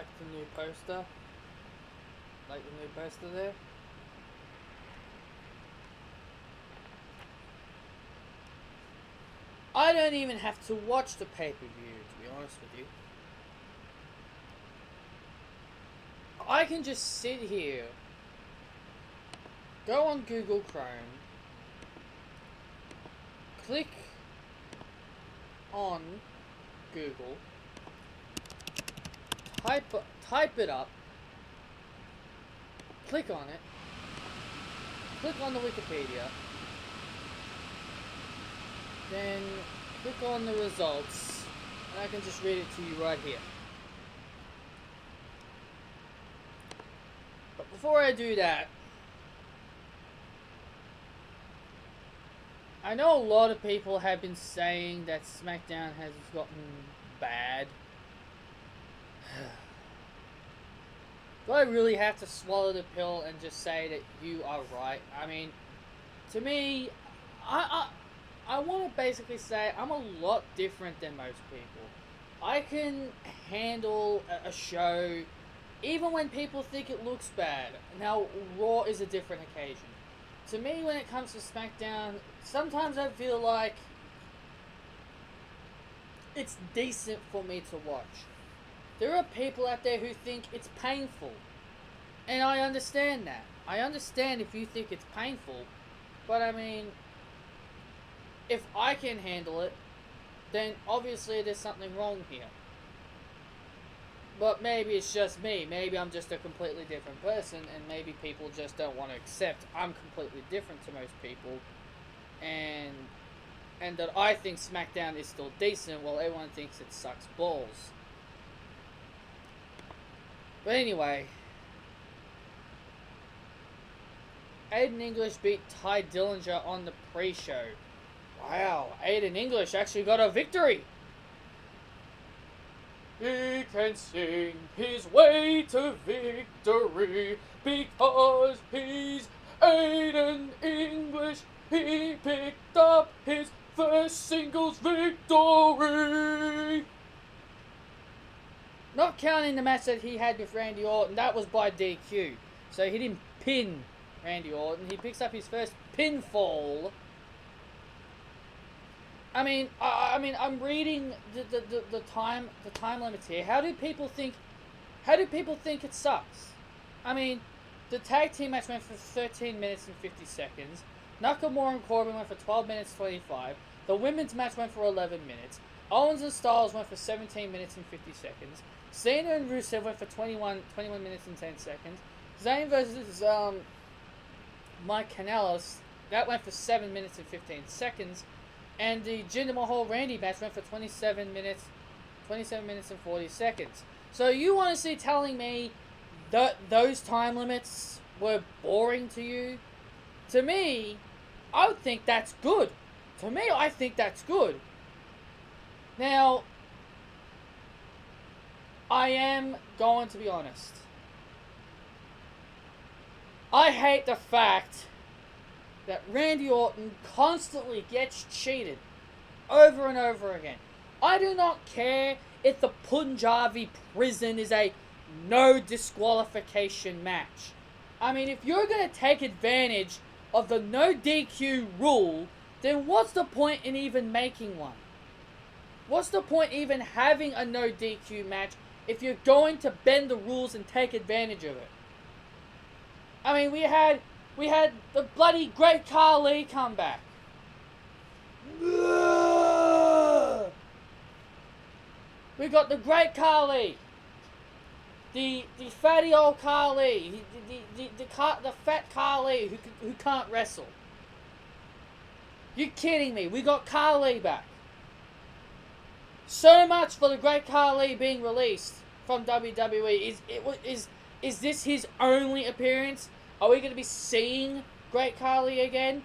Like the new poster. Like the new poster there. I don't even have to watch the pay-per-view, to be honest with you. I can just sit here, go on Google Chrome, click on Google, type it up, click on it, click on the Wikipedia, then click on the results, and I can just read it to you right here. But before I do that, I know a lot of people have been saying that SmackDown has gotten bad. Do I really have to swallow the pill and just say that you are right? I mean, to me, I want to basically say I'm a lot different than most people. I can handle a show even when people think it looks bad. Now, Raw is a different occasion. To me, when it comes to SmackDown, sometimes I feel like it's decent for me to watch. There are people out there who think it's painful. And I understand that. I understand if you think it's painful. But I mean, if I can handle it, then obviously there's something wrong here. But maybe it's just me. Maybe I'm just a completely different person, and maybe people just don't want to accept I'm completely different to most people, and that I think SmackDown is still decent while everyone thinks it sucks balls. But anyway, Aiden English beat Ty Dillinger on the pre-show. Wow, Aiden English actually got a victory. He can sing his way to victory because he's Aiden English. He picked up his first singles victory. Not counting the match that he had with Randy Orton, that was by DQ. So he didn't pin Randy Orton. He picks up his first pinfall. I mean, I'm reading the time limits here. How do people think it sucks? I mean, the tag team match went for 13 minutes and 50 seconds. Nakamura and Corbin went for 12 minutes 25. The women's match went for 11 minutes. Owens and Styles went for 17 minutes and 50 seconds. Cena and Rusev went for 21 minutes and 10 seconds. Zayn versus Mike Kanellis, that went for 7 minutes and 15 seconds. And the Jinder Mahal Randy match went for 27 minutes and 40 seconds. So you honestly telling me that those time limits were boring to you? To me, I would think that's good. I think that's good. Now, I am going to be honest. I hate the fact that Randy Orton constantly gets cheated over and over again. I do not care if the Punjabi prison is a no disqualification match. I mean, if you're going to take advantage of the no DQ rule, then what's the point in even making one? What's the point even having a no DQ match if you're going to bend the rules and take advantage of it? I mean, we had the bloody Great Khali come back. We got the Great Khali. The fatty old Khali. The fat Khali who can't wrestle. You kidding me? We got Khali back. So much for the Great Khali being released from WWE. Is this his only appearance? Are we going to be seeing Great Khali again?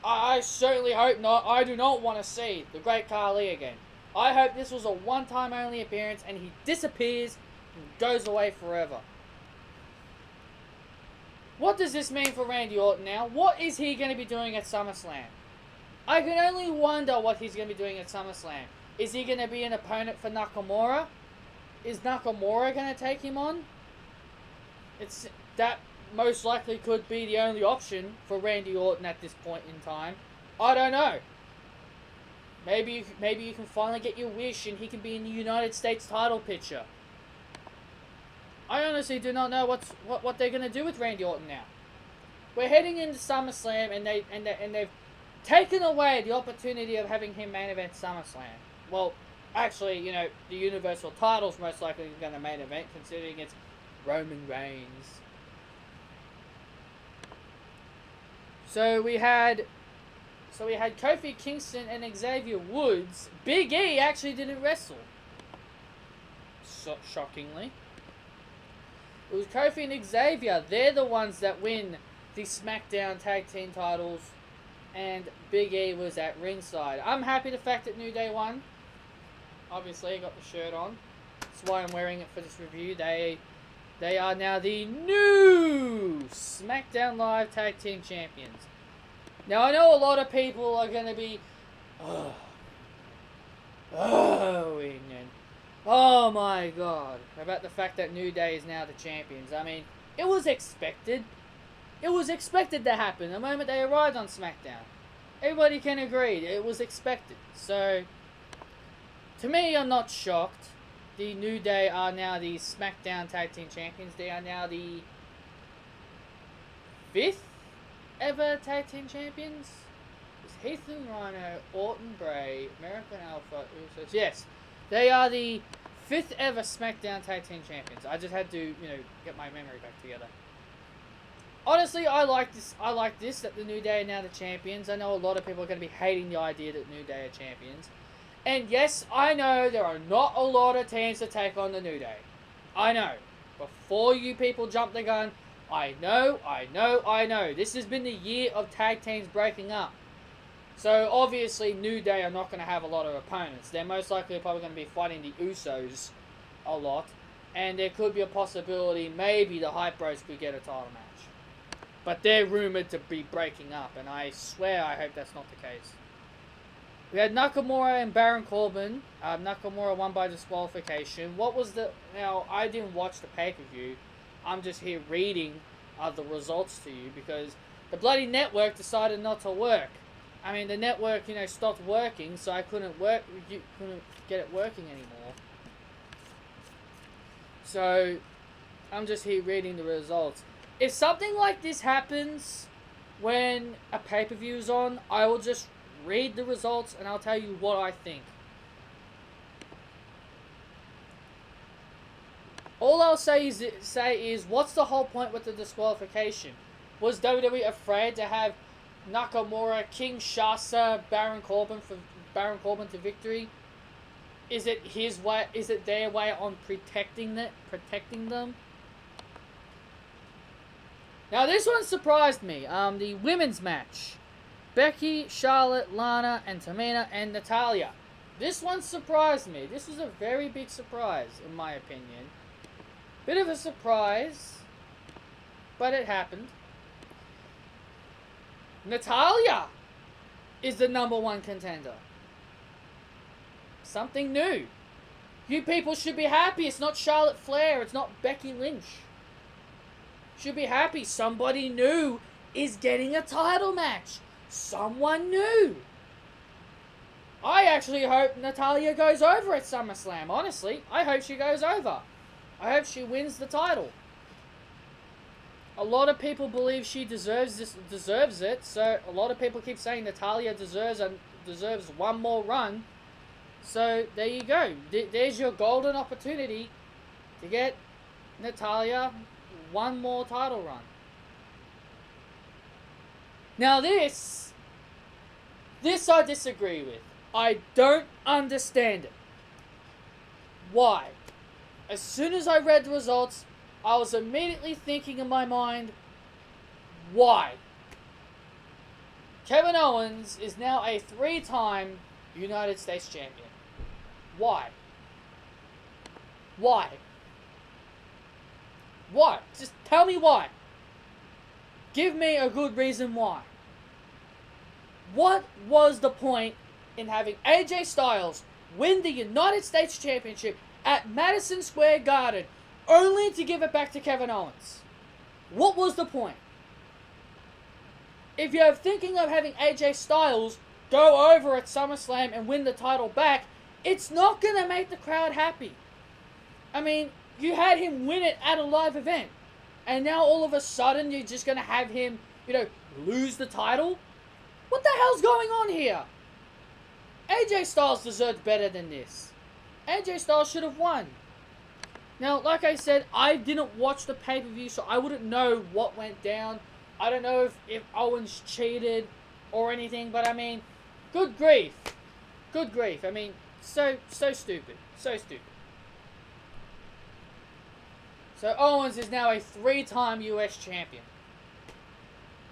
I certainly hope not. I do not want to see the Great Khali again. I hope this was a one-time only appearance and he disappears and goes away forever. What does this mean for Randy Orton now? What is he going to be doing at SummerSlam? I can only wonder what he's going to be doing at SummerSlam. Is he going to be an opponent for Nakamura? is Nakamura going to take him on? That most likely could be the only option for Randy Orton at this point in time. I don't know. Maybe you can finally get your wish and he can be in the United States title picture. I honestly do not know what they're going to do with Randy Orton now. We're heading into SummerSlam and they've taken away the opportunity of having him main event SummerSlam. Well, actually, you know, the Universal title's most likely going to main event considering it's Roman Reigns. So we had Kofi Kingston and Xavier Woods. Big E actually didn't wrestle. So, shockingly. It was Kofi and Xavier. They're the ones that win the SmackDown Tag Team titles. And Big E was at ringside. I'm happy the fact that New Day won. Obviously, I got the shirt on. That's why I'm wearing it for this review. They are now the new SmackDown Live Tag Team Champions. Now, I know a lot of people are going to be and oh my god about the fact that New Day is now the champions. I mean, it was expected. It was expected to happen the moment they arrived on SmackDown. Everybody can agree. It was expected. So, to me, I'm not shocked. The New Day are now the SmackDown Tag Team Champions. They are now the 5th ever Tag Team Champions. It's Heath and Rhino, Orton, Bray, American Alpha, Usos. Yes, they are the 5th ever SmackDown Tag Team Champions. I just had to, get my memory back together. Honestly, I like this. I like this, that the New Day are now the champions. I know a lot of people are going to be hating the idea that New Day are champions. And yes, I know there are not a lot of teams to take on the New Day. I know. Before you people jump the gun, I know. This has been the year of tag teams breaking up. So, obviously, New Day are not going to have a lot of opponents. They're most likely probably going to be fighting the Usos a lot. And there could be a possibility maybe the Hype Bros could get a title match. But they're rumored to be breaking up, and I swear I hope that's not the case. We had Nakamura and Baron Corbin. Nakamura won by disqualification. Now, I didn't watch the pay-per-view. I'm just here reading the results to you because the bloody network decided not to work. I mean, the network, stopped working, so I couldn't get it working anymore. So, I'm just here reading the results. If something like this happens when a pay-per-view is on, I will just read the results and I'll tell you what I think. All I'll say is what's the whole point with the disqualification? Was WWE afraid to have Nakamura, King Shasa, Baron Corbin to victory? Is it his way? Is it their way on protecting them? Now this one surprised me. The women's match. Becky, Charlotte, Lana, and Tamina, and Natalya. This one surprised me. This was a very big surprise, in my opinion. Bit of a surprise, but it happened. Natalya is the #1 contender. Something new. You people should be happy. It's not Charlotte Flair. It's not Becky Lynch. Should be happy. Somebody new is getting a title match. Someone new. I actually hope Natalya goes over at SummerSlam. Honestly, I hope she goes over. I hope she wins the title. A lot of people believe she deserves it. So a lot of people keep saying Natalya deserves one more run. So there you go. There's your golden opportunity to get Natalya one more title run. Now this I disagree with. I don't understand it. Why? As soon as I read the results, I was immediately thinking in my mind, why? Kevin Owens is now a 3-time United States champion. Why? Why? Why? Just tell me why. Give me a good reason why. What was the point in having AJ Styles win the United States Championship at Madison Square Garden, only to give it back to Kevin Owens. What was the point? If you're thinking of having AJ Styles go over at SummerSlam and win the title back, it's not going to make the crowd happy. I mean, you had him win it at a live event, and now all of a sudden you're just going to have him, lose the title? What the hell's going on here? AJ Styles deserved better than this. AJ Styles should have won. Now, like I said, I didn't watch the pay-per-view, so I wouldn't know what went down. I don't know if Owens cheated or anything, but I mean, good grief. Good grief. I mean, so stupid. So stupid. So Owens is now a 3-time US champion.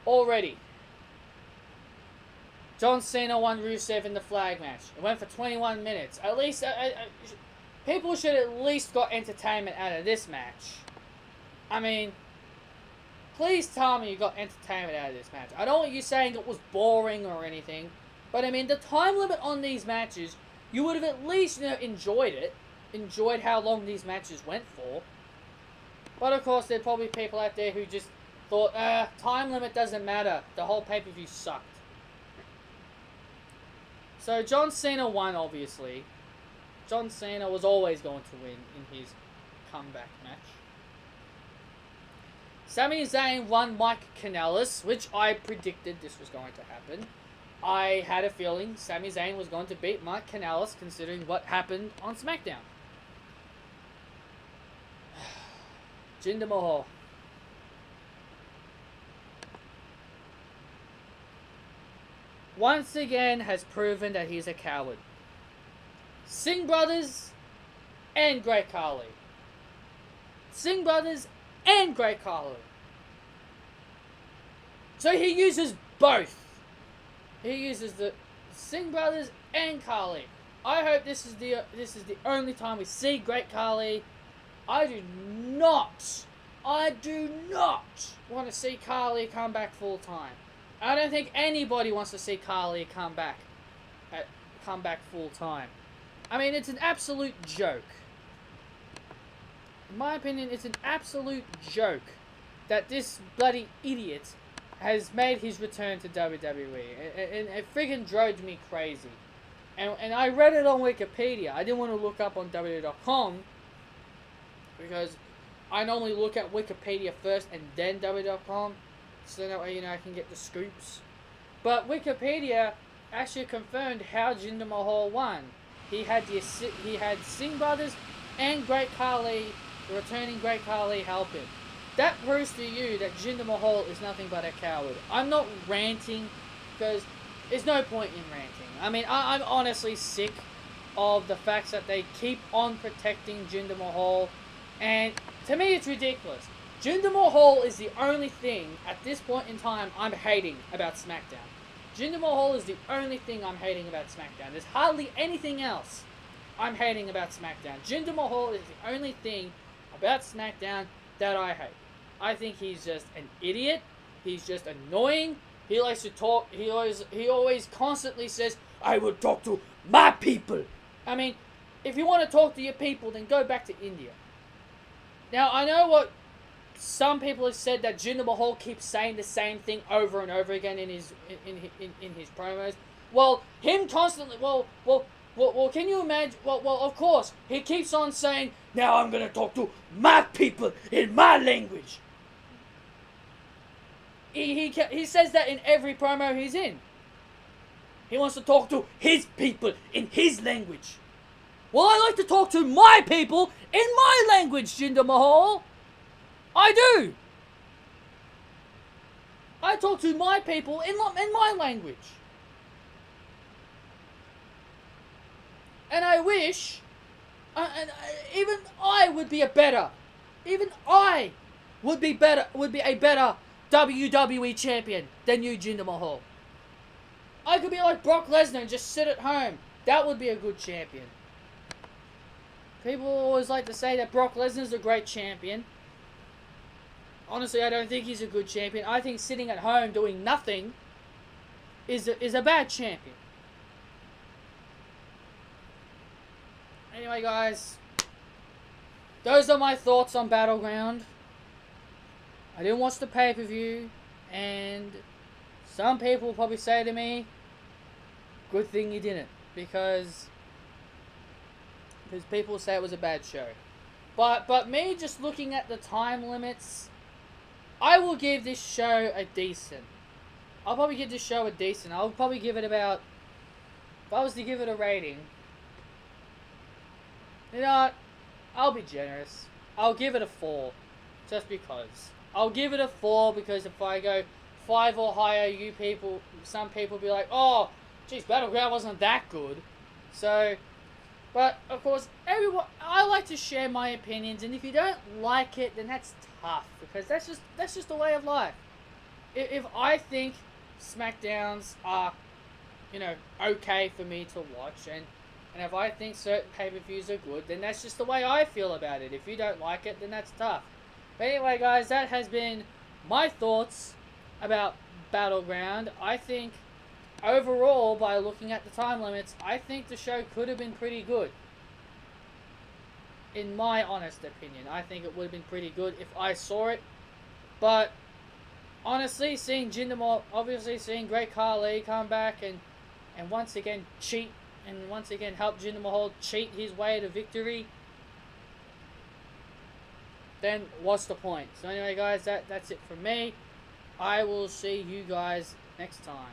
Already. John Cena won Rusev in the flag match. It went for 21 minutes. At least, people should at least got entertainment out of this match. I mean, please tell me you got entertainment out of this match. I don't want you saying it was boring or anything, but I mean, the time limit on these matches, you would have at least, enjoyed it. Enjoyed how long these matches went for. But of course, there are probably people out there who just thought, time limit doesn't matter. The whole pay-per-view sucked. So John Cena won, obviously. John Cena was always going to win in his comeback match. Sami Zayn won Mike Kanellis, which I predicted this was going to happen. I had a feeling Sami Zayn was going to beat Mike Kanellis, considering what happened on SmackDown. Jinder Mahal. Once again has proven that he's a coward. Singh Brothers and Great Khali. Singh Brothers and Great Khali. So he uses both. He uses the Singh Brothers and Khali. I hope this is the only time we see Great Khali. I do not want to see Khali come back full time. I don't think anybody wants to see Khali come back full time. I mean, it's an absolute joke. In my opinion, it's an absolute joke that this bloody idiot has made his return to WWE. And it friggin' drove me crazy. And I read it on Wikipedia. I didn't want to look up on WWE.com because I normally look at Wikipedia first and then WWE.com. So that way, I can get the scoops. But Wikipedia actually confirmed how Jinder Mahal won. He had Singh Brothers and Great Khali, the returning Great Khali, help him. That proves to you that Jinder Mahal is nothing but a coward. I'm not ranting because there's no point in ranting. I mean, I'm honestly sick of the fact that they keep on protecting Jinder Mahal, and to me, it's ridiculous. Jinder Mahal is the only thing, at this point in time, I'm hating about SmackDown. Jinder Mahal is the only thing I'm hating about SmackDown. There's hardly anything else I'm hating about SmackDown. Jinder Mahal is the only thing about SmackDown that I hate. I think he's just an idiot. He's just annoying. He likes to talk. He always constantly says, I will talk to my people. I mean, if you want to talk to your people, then go back to India. Now, I know what some people have said, that Jinder Mahal keeps saying the same thing over and over again in his promos. Well, him constantly. Well, can you imagine? Well, of course, he keeps on saying, now I'm gonna talk to my people in my language. He says that in every promo he's in. He wants to talk to his people in his language. Well, I like to talk to my people in my language, Jinder Mahal. I do. I talk to my people in my language. And I wish, even I would be a better WWE champion than you, Jinder Mahal. I could be like Brock Lesnar and just sit at home. That would be a good champion. People always like to say that Brock Lesnar's a great champion. Honestly, I don't think he's a good champion. I think sitting at home doing nothing is a bad champion. anyway, guys, those are my thoughts on Battleground. I didn't watch the pay-per-view, and some people will probably say to me, good thing you didn't, because people say it was a bad show. But me just looking at the time limits, I will give this show a decent. I'll probably give this show a decent. I'll probably give it about, if I was to give it a rating, you know what? I'll be generous. I'll give it a 4. Just because. I'll give it a 4 because if I go 5 or higher, some people will be like, oh, geez, Battleground wasn't that good. So, but of course, I like to share my opinions, and if you don't like it, then that's tough, because that's just the way of life. If I think SmackDowns are, okay for me to watch, and if I think certain pay-per-views are good, then that's just the way I feel about it. If you don't like it, then that's tough. But anyway, guys, that has been my thoughts about Battleground. I think, overall, by looking at the time limits, I think the show could have been pretty good. In my honest opinion, I think it would have been pretty good if I saw it. But, honestly, seeing Jinder Mahal, obviously seeing Great Khali come back and once again cheat, and once again help Jinder Mahal cheat his way to victory, then what's the point? So anyway, guys, that's it from me. I will see you guys next time.